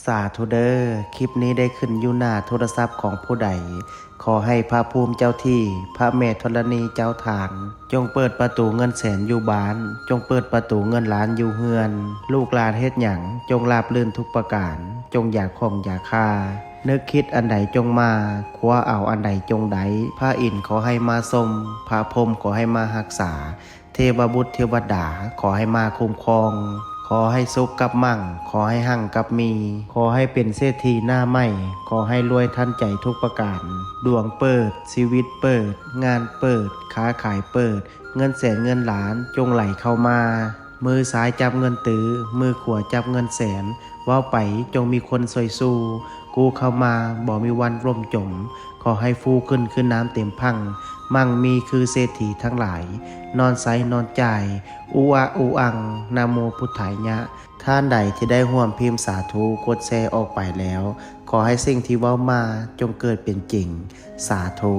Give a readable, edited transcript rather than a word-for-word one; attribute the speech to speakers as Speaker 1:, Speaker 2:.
Speaker 1: สาธุเดอร์คลิปนี้ได้ขึ้นอยู่หน้าโทรศัพท์ของผู้ใดขอให้พระภูมิเจ้าที่พระแม่ธรณีเจ้าทางจงเปิดประตูเงินแสนอยู่บ้านจงเปิดประตูเงินล้านอยู่เฮือนลูกหลานเฮ็ดหยังจงราบรื่นทุกประการจงอย่าข่มอย่าฆ่านึกคิดอันใดจงมาคว้าเอาอันใดจงไดพระอินทร์ขอให้มาทรงพระพรหมขอให้มารักษาเทวบุตรเทวดาขอให้มาคุ้มครองขอให้สุขกับมั่งขอให้หั่งกับมีขอให้เป็นเศรษฐีหน้าใหม่ขอให้รวยทันใจทุกประการดวงเปิดชีวิตเปิดงานเปิดค้าขายเปิดเงินแสนเงินล้านจงไหลเข้ามามือซ้ายจับเงินตื้อมือขวาจับเงินแสนว่าไปจงมีคนซอยสู้กูเข้ามาบ่มีวันร่มจมขอให้ฟูขึ้นน้ำเต็มพังมั่งมีคือเศรษฐีทั้งหลายนอนไซนอนใจอูอาอูอังนะโมพุทธายะท่านใดที่ได้ร่วมพิมพ์สาธุกดแชร์ออกไปแล้วขอให้สิ่งที่เว้ามาจงเกิดเป็นจริงสาธุ